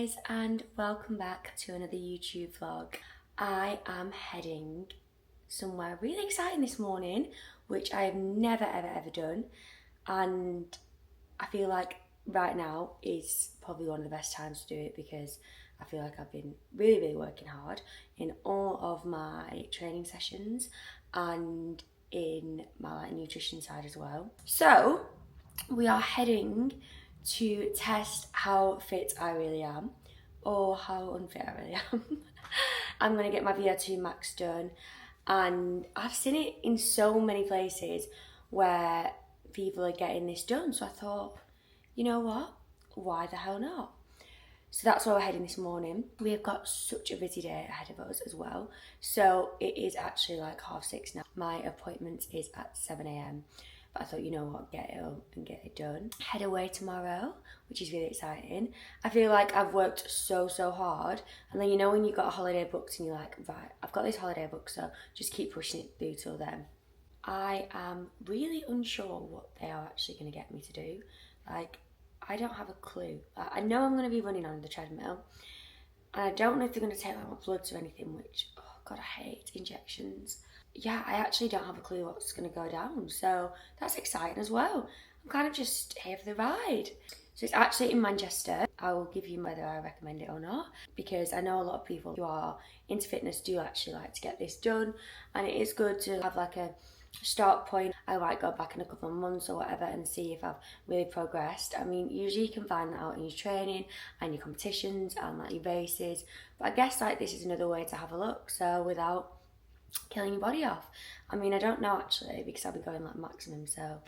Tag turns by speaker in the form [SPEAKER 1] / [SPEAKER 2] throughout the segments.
[SPEAKER 1] guys, and welcome back to another YouTube vlog. I am heading somewhere really exciting this morning, which I have never ever done, and I feel like right now is probably one of the best times to do it because I feel like I've been really working hard in all of my training sessions and in my nutrition side as well. So we are heading to test how fit I really am, or how unfit I really am. I'm going to get my VO2 max done, and I've seen it in so many places where people are getting this done, so I thought, you know what, why the hell not? So that's where we're heading this morning. We have got such a busy day ahead of us as well, so it is actually like 6:30 now. My appointment is at 7 a.m. But I thought, you know what, get it up and get it done. Head away tomorrow, which is really exciting. I feel like I've worked so hard, and then you know when you got a holiday booked and you're like, right, I've got this holiday booked, so just keep pushing it through till then. I am really unsure what they are actually going to get me to do. Like, I don't have a clue. I know I'm going to be running on the treadmill, and I don't know if they're going to take like my bloods or anything, which, oh God, I hate injections. Yeah, I actually don't have a clue what's going to go down, so that's exciting as well. I'm kind of just here for the ride. So it's actually in Manchester. I will give you whether I recommend it or not, because I know a lot of people who are into fitness do actually like to get this done, and it is good to have like a start point. I might go back in a couple of months or whatever and see if I've really progressed. I mean, usually you can find that out in your training and your competitions and like your races, but I guess like this is another way to have a look, so without killing your body off. I mean, I don't know actually, because I'll be going like maximum, so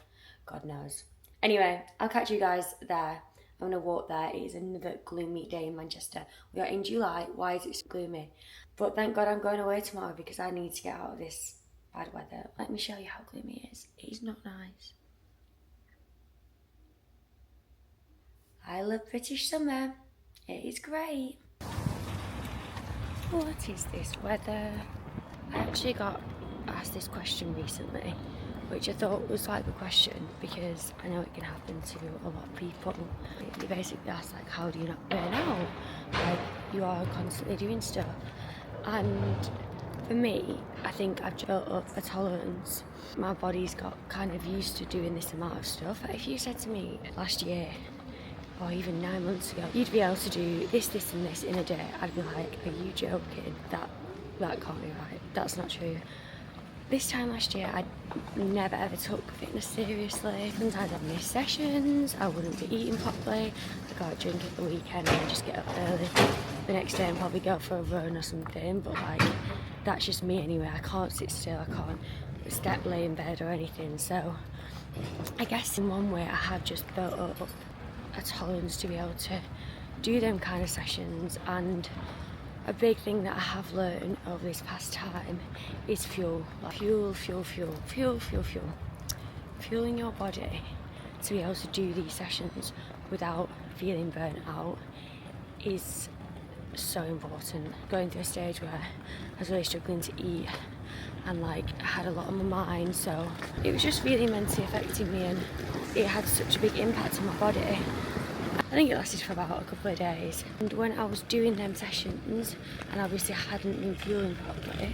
[SPEAKER 1] God knows. Anyway, I'll catch you guys there. I'm gonna walk there. It is another gloomy day in Manchester. We are in July. Why is it so gloomy? But thank God I'm going away tomorrow because I need to get out of this bad weather. Let me show you how gloomy it is. It is not nice. I love British summer. It is great. What is this weather? I actually got asked this question recently, which I thought was like a question because I know it can happen to a lot of people. They basically ask like, how do you not burn out? Like, you are constantly doing stuff. And for me, I think I've built up a tolerance. My body's got kind of used to doing this amount of stuff. If you said to me last year, or even 9 months ago, you'd be able to do this and this in a day, I'd be like, are you joking? That can't be right. That's not true. This time last year, I never ever took fitness seriously. Sometimes I'd miss sessions, I wouldn't be eating properly, I'd go out drink at the weekend and just get up early the next day and probably go for a run or something, but like, that's just me anyway. I can't sit still, I can't step, lay in bed or anything, so I guess in one way I have just built up a tolerance to be able to do them kind of sessions. And a big thing that I have learned over this past time is fuel. Like fueling your body to be able to do these sessions without feeling burnt out is so important. Going through a stage where I was really struggling to eat and like I had a lot on my mind, so it was just really mentally affecting me, and it had such a big impact on my body. I think it lasted for about a couple of days, and when I was doing them sessions and obviously I hadn't been fueling properly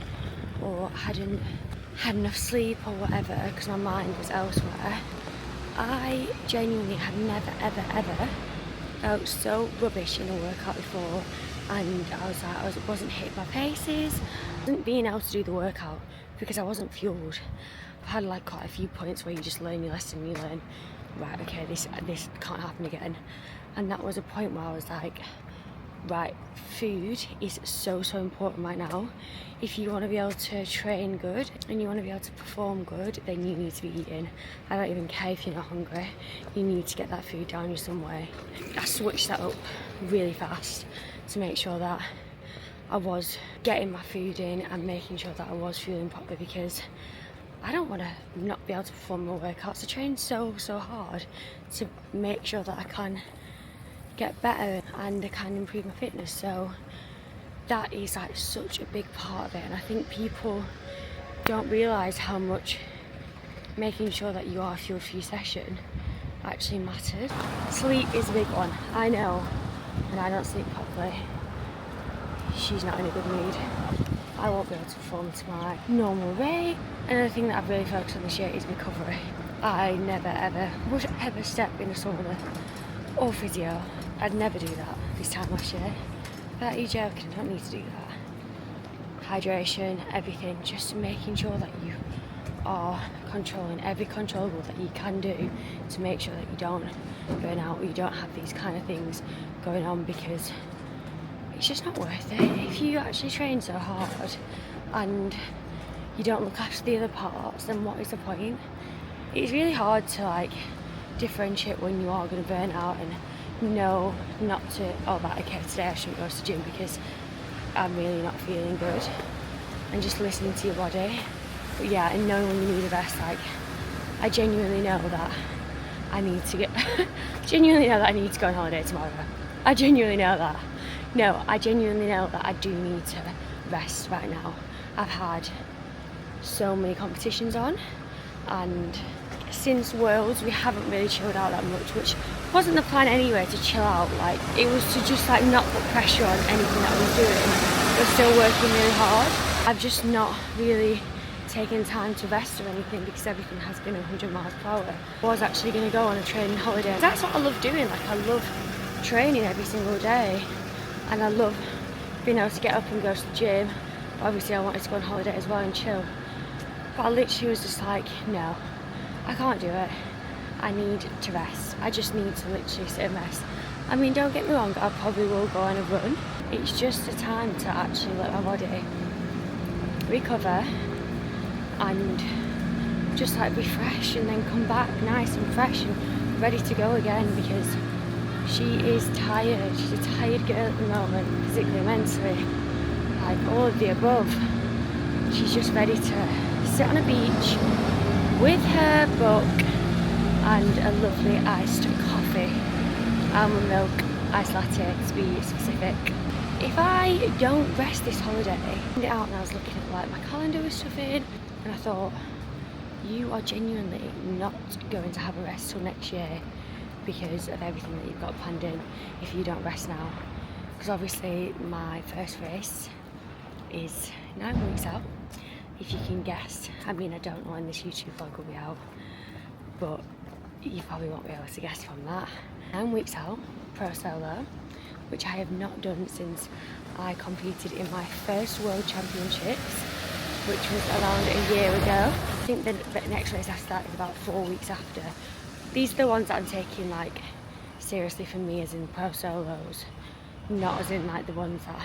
[SPEAKER 1] or hadn't had enough sleep or whatever because my mind was elsewhere, I genuinely had never ever felt so rubbish in a workout before, and I was like, I wasn't hitting my paces, I wasn't being able to do the workout because I wasn't fueled. I've had like quite a few points where you just learn your lesson, you learn, right, okay, this can't happen again. And that was a point where I was like, right, food is so important right now. If you want to be able to train good and you want to be able to perform good, then you need to be eating. I don't even care if you're not hungry, you need to get that food down you some way. I switched that up really fast to make sure that I was getting my food in and making sure that I was fueling properly, because I don't want to not be able to perform my workouts. I train so hard to make sure that I can get better and I can improve my fitness, so that is like such a big part of it. And I think people don't realise how much making sure that you are fueled for your session actually matters. Sleep is a big one, I know. and I don't sleep properly, she's not in a good mood. I won't be able to perform to my normal rate. Another thing that I've really focused on this year is recovery. I never ever would ever step in a sauna or physio. I'd never do that this time last year. But are you joking? I don't need to do that. Hydration, everything, just making sure that you are controlling every controllable that you can do to make sure that you don't burn out or you don't have these kind of things going on, because it's just not worth it. If you actually train so hard and you don't look after the other parts, then what is the point? It's really hard to like differentiate when you are going to burn out and know not to, oh right, okay, today I shouldn't go to the gym because I'm really not feeling good, and just listening to your body. But yeah, and knowing when you need a rest, like I genuinely know that I need to genuinely know that I need to go on holiday tomorrow. I genuinely know that. No, I genuinely know that I do need to rest right now. I've had so many competitions on, and since Worlds we haven't really chilled out that much, which wasn't the plan anyway, to chill out. Like, it was to just like not put pressure on anything that I was doing. But still working really hard. I've just not really taken time to rest or anything because everything has been 100 miles per hour. I was actually going to go on a training holiday. That's what I love doing. Like, I love training every single day, and I love being able to get up and go to the gym. But obviously I wanted to go on holiday as well and chill. But I literally was just like, no, I can't do it. I need to rest. I just need to literally sit and rest. I mean, don't get me wrong, I probably will go on a run. It's just a time to actually let my body recover and just like refresh, and then come back nice and fresh and ready to go again, because she is tired. She's a tired girl at the moment, physically, mentally, like all of the above. She's just ready to sit on a beach with her book and a lovely iced coffee, almond milk, iced latte to be specific. If I don't rest this holiday, I found it out and I was looking at like my calendar with stuff in, and I thought, you are genuinely not going to have a rest till next year because of everything that you've got planned in if you don't rest now. Because obviously my first race is 9 weeks out, if you can guess. I mean, I don't know when this YouTube vlog will be out, but you probably won't be able to guess from that. 9 weeks out, pro solo, which I have not done since I competed in my first World Championships, which was around a year ago. I think the next race after that is about 4 weeks after. These are the ones that I'm taking like seriously for me, as in pro solos, not as in like the ones that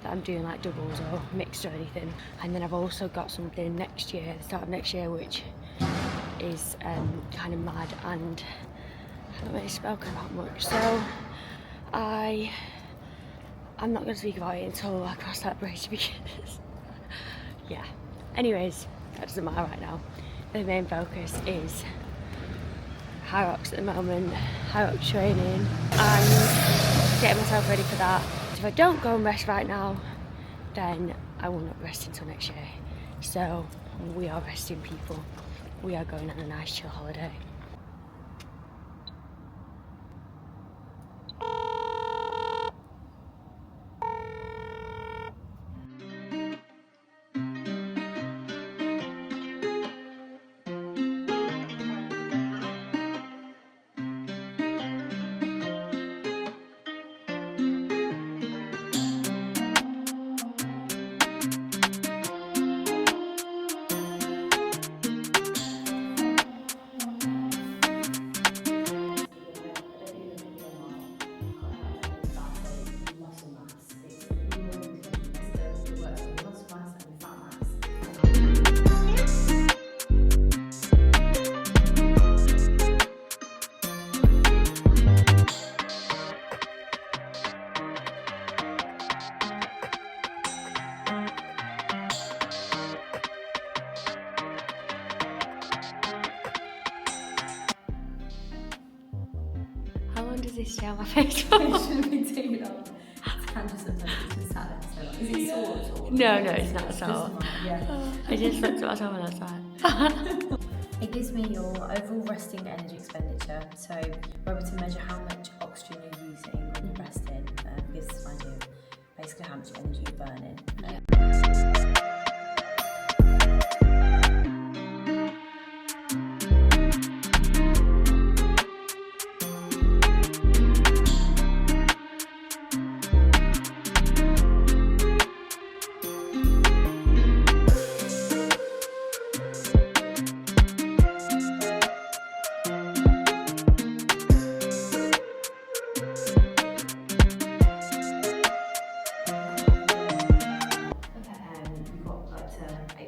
[SPEAKER 1] I'm doing like doubles or mixed or anything. And then I've also got something next year, the start of next year, which is kind of mad, and I haven't really spoken about much, so I'm not going to speak about it until I cross that bridge, because yeah. Anyways, that doesn't matter right now. The main focus is high rocks at the moment, high rocks training, and getting myself ready for that. If I don't go and rest right now, then I will not rest until next year. So we are resting, people. We are going on a nice chill holiday. How long does this stay on my face for?
[SPEAKER 2] It shouldn't be too long. It's kind of sometimes it's just sat there so long. Is it sore?
[SPEAKER 1] No, it's not sore.
[SPEAKER 2] Yeah.
[SPEAKER 1] I just looked at myself and I was like,
[SPEAKER 2] It gives me your overall resting energy expenditure, so we're able to measure how much oxygen you're using when you're resting. basically how much energy you're burning.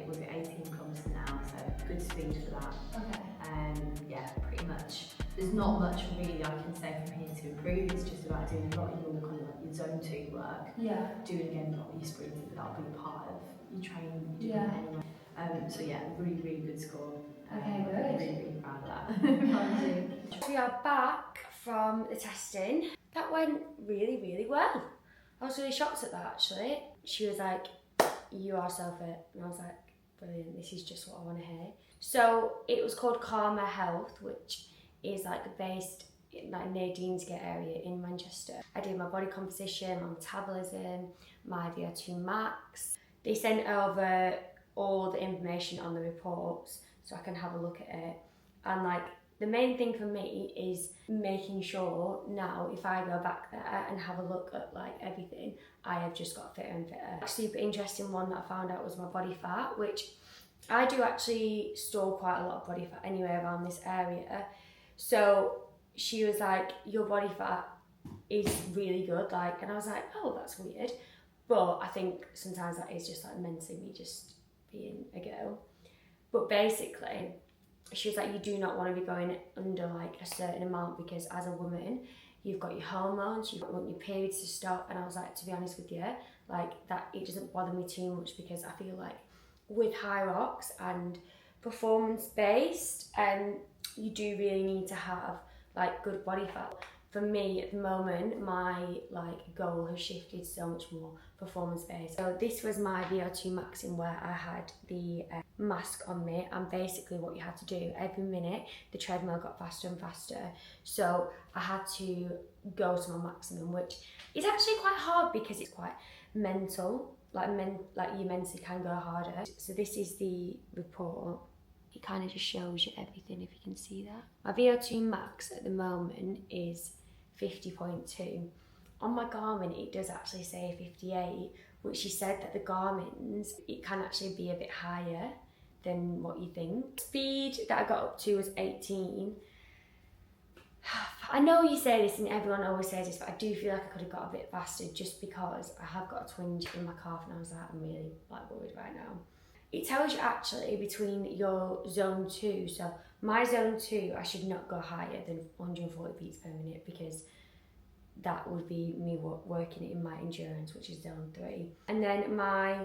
[SPEAKER 2] We've got 18 kilometres an hour, so good speed for that.
[SPEAKER 1] Okay.
[SPEAKER 2] Yeah, pretty much. There's not much really I can say from here to improve. It's just about doing a lot of your kind of like your zone 2 work.
[SPEAKER 1] Yeah.
[SPEAKER 2] Doing again a lot of your sprints, but that'll be a part of your training.
[SPEAKER 1] Yeah.
[SPEAKER 2] Anyway. So yeah, really, really good score.
[SPEAKER 1] Okay, good.
[SPEAKER 2] I'm really, really proud of that.
[SPEAKER 1] We are back from the testing. That went really, really well. I was really shocked at that actually. She was like, "You are so fit," and I was like, "Brilliant, this is just what I want to hear." So it was called Karma Health, which is like based in like near Deansgate area in Manchester. I did my body composition, my metabolism, my VO2 max. They sent over all the information on the reports so I can have a look at it. And like the main thing for me is making sure now if I go back there and have a look at like everything, I have just got fitter and fitter. A super interesting one that I found out was my body fat, which I do actually store quite a lot of body fat anyway around this area. So she was like, "Your body fat is really good," like, and I was like, "Oh, that's weird." But I think sometimes that is just like mentally me just being a girl. But basically, she was like, "You do not want to be going under like a certain amount because as a woman, you've got your hormones, you want your periods to stop." And I was like, to be honest with you, like that, it doesn't bother me too much because I feel like with high rocks and performance based, you do really need to have like good body fat. For me at the moment, my like goal has shifted so much more performance based. So this was my VO2 max in where I had the mask on me, and basically what you had to do every minute, the treadmill got faster and faster. So I had to go to my maximum, which is actually quite hard because it's quite mental. Like you mentally can go harder. So this is the report. It kind of just shows you everything if you can see that. My VO2 max at the moment is 50.2. On my Garmin it does actually say 58, which she said that the Garmin's, it can actually be a bit higher than what you think. Speed that I got up to was 18. I know you say this and everyone always says this, but I do feel like I could have got a bit faster just because I have got a twinge in my calf and I was like, I'm really like worried right now. It tells you actually between your zone 2, so my zone 2, I should not go higher than 140 beats per minute because that would be me working in my endurance, which is zone 3. And then my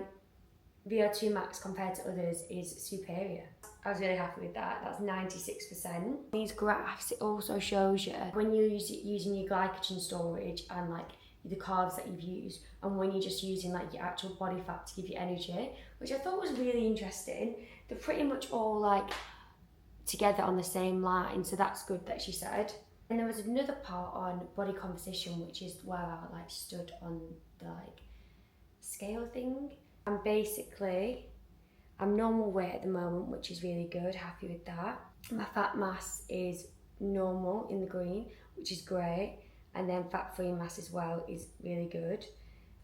[SPEAKER 1] VO2 max compared to others is superior. I was really happy with that. That's 96%. These graphs, it also shows you when you're using your glycogen storage and like the carbs that you've used, and when you're just using like your actual body fat to give you energy, which I thought was really interesting. They're pretty much all like together on the same line, so that's good that she said. And there was another part on body composition, which is where I like stood on the like scale thing. And basically, I'm normal weight at the moment, which is really good, happy with that. My fat mass is normal in the green, which is great. And then fat-free mass as well is really good.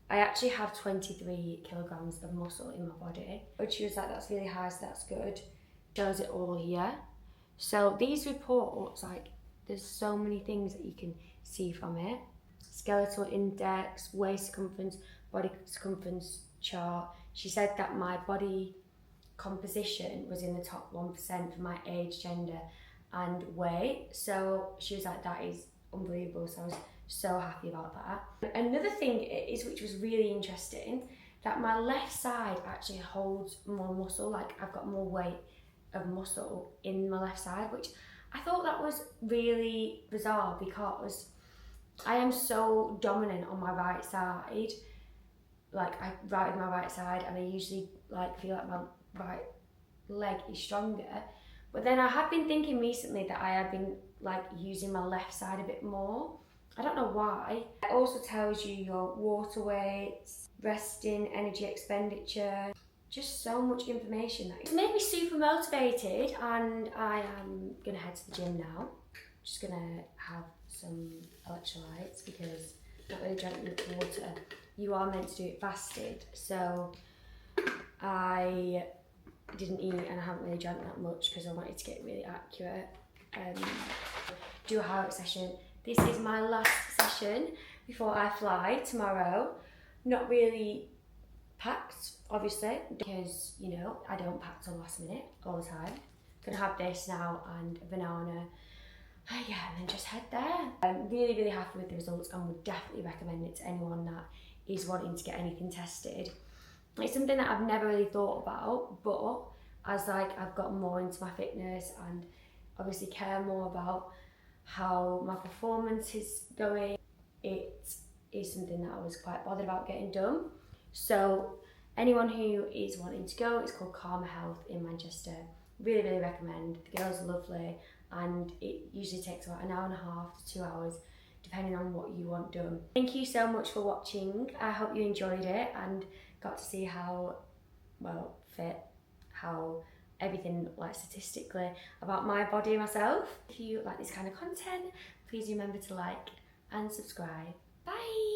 [SPEAKER 1] I actually have 23 kilograms of muscle in my body, which she was like, that's really high, so that's good. Shows it all here. So these reports, like, there's so many things that you can see from it. Skeletal index, waist circumference, body circumference chart. She said that my body composition was in the top 1% for my age, gender, and weight. So she was like, that is unbelievable. So I was so happy about that. Another thing is, which was really interesting, that my left side actually holds more muscle. Like I've got more weight of muscle in my left side, which I thought that was really bizarre because I am so dominant on my right side. Like I ride with my right side, and I usually like feel like my right leg is stronger. But then I have been thinking recently that I have been like using my left side a bit more, I don't know why. It also tells you your water weights, resting, energy expenditure, just so much information. It's made me super motivated, and I am gonna head to the gym now. Just gonna have some electrolytes because I've not really drank enough water. You are meant to do it fasted, so I didn't eat and I haven't really drank that much because I wanted to get really accurate. Do a highlight session. This is my last session before I fly tomorrow. Not really packed, obviously, because, you know, I don't pack till last minute all the time. Gonna have this now and a banana. Yeah, and then just head there. I'm really, really happy with the results and would definitely recommend it to anyone that is wanting to get anything tested. It's something that I've never really thought about, but as like I've gotten more into my fitness and obviously care more about how my performance is going, it is something that I was quite bothered about getting done. So anyone who is wanting to go, it's called Karma Health in Manchester. Really, really recommend. The girls are lovely, and it usually takes about an hour and a half to 2 hours, depending on what you want done. Thank you so much for watching. I hope you enjoyed it and got to see how, well, fit, how everything, like statistically, about my body and myself. If you like this kind of content, please remember to like and subscribe. Bye!